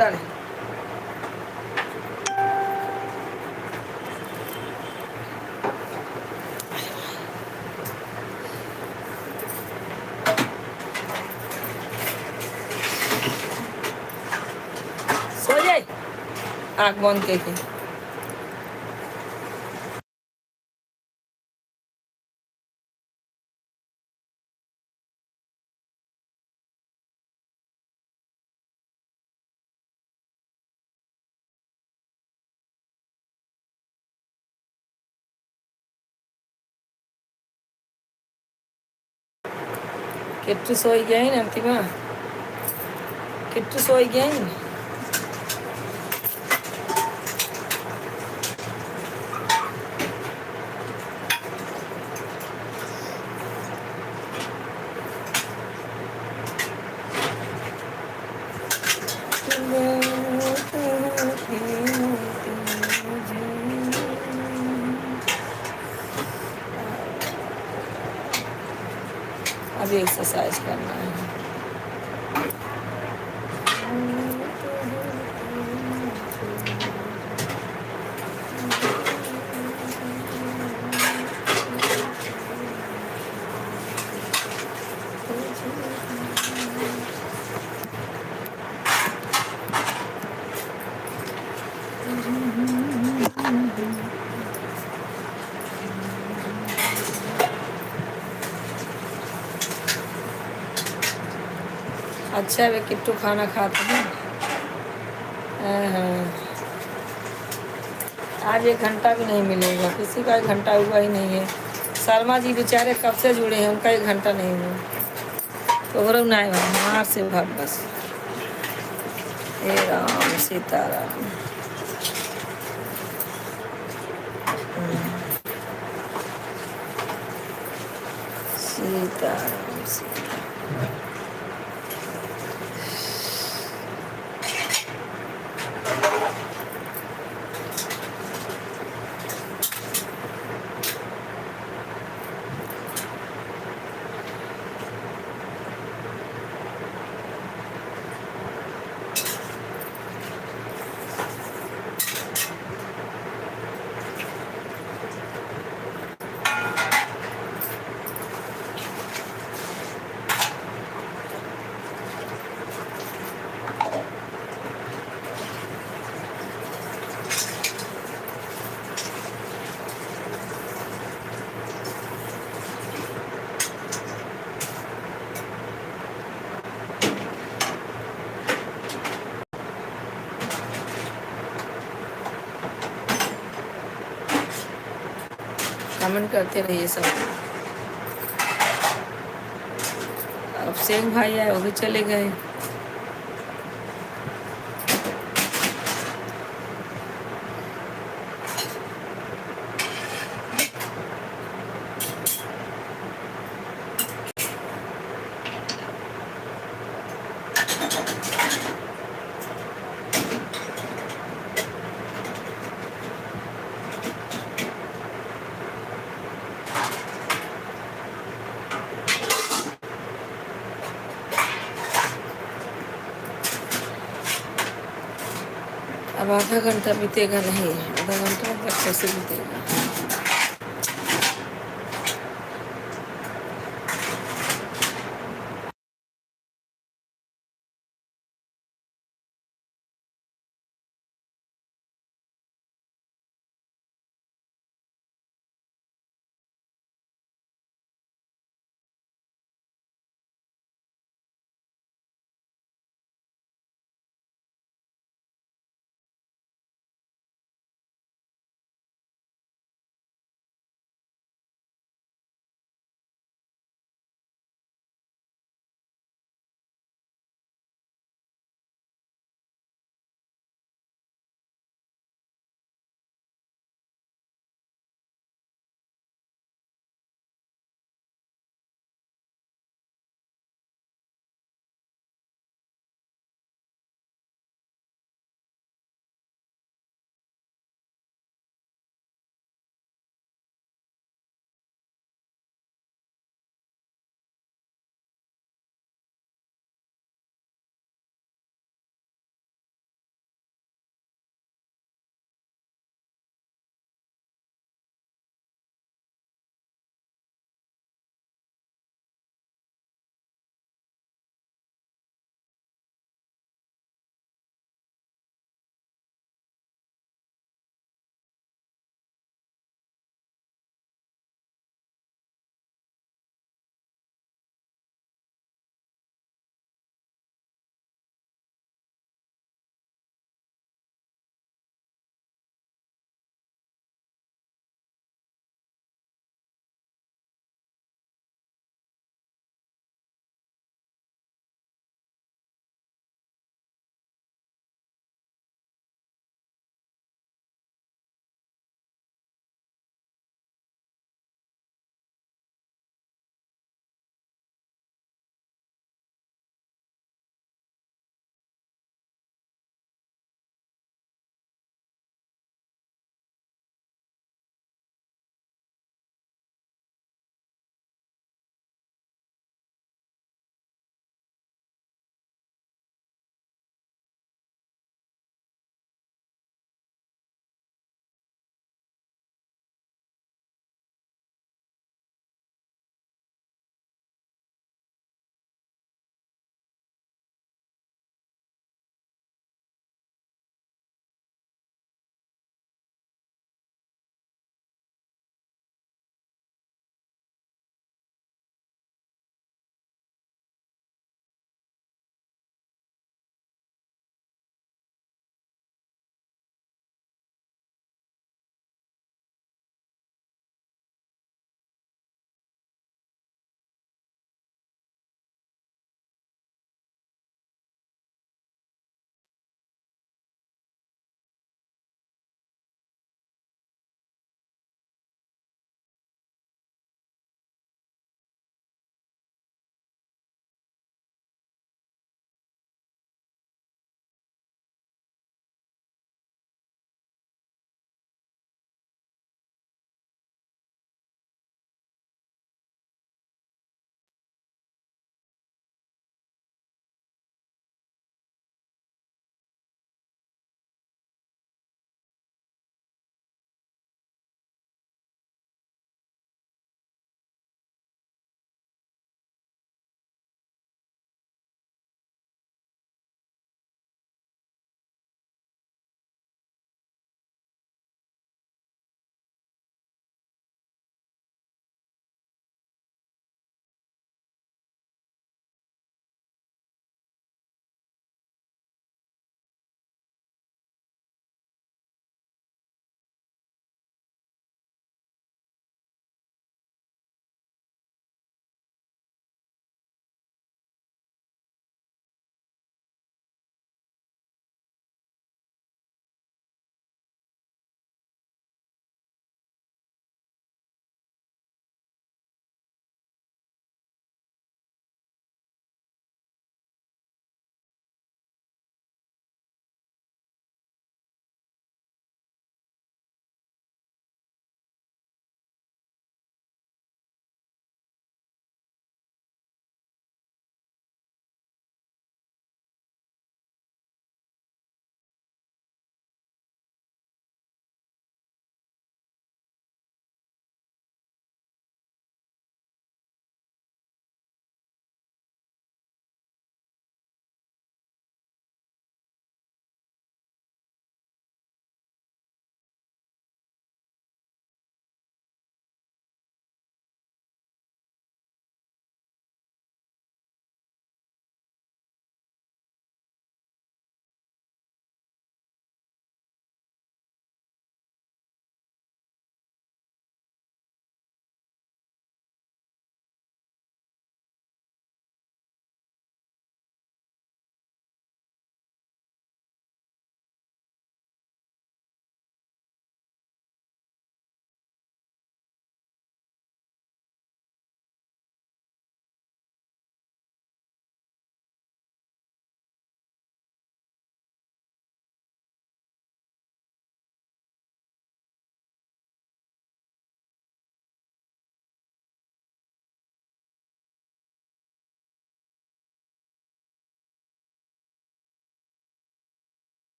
बटर सो जाए आँख बंद करके। किट्टू सोई गया ही ना अंतिमा, किट्टू सोई गया ही ना। अभी एक्सरसाइज करना है। अच्छा वे किट्टू खाना खाते हैं। हाँ। आज 1 घंटा भी नहीं मिलेगा, किसी का 1 घंटा हुआ ही नहीं है। शर्मा जी बेचारे कब से जुड़े हैं, उनका 1 घंटा नहीं हुआ। तो गौरव नाय मार से भाग बस। हे राम सीताराम। सीताराम सीताराम। कमेंट करते रहिए सब। अब सिंह भाई आए, वो भी चले गए। अब आधा घंटा बीतेगा नहीं, आधा घंटा कैसे बीतेगा।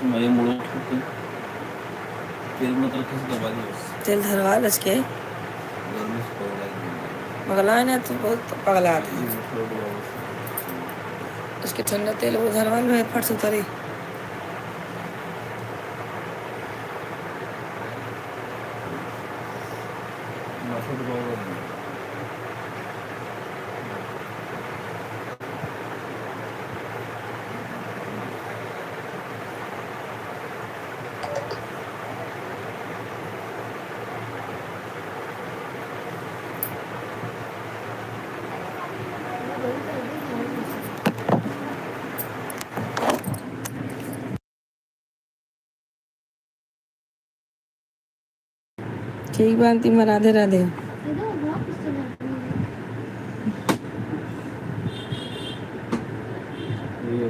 तुम ये मुड़ो ठोके तेल मतलब किस दबा दी बस तेल धरवा लस के गर्मी से पगला गया पगला है ना तो बहुत पगला आदमी ये छोड़ दो उसके ठंडा तेल वो धरवा लो फट से उतरी माथा दबाओ ठीक बा अंतिम राधे राधे इधर ब्लॉक किससे करते हैं? ये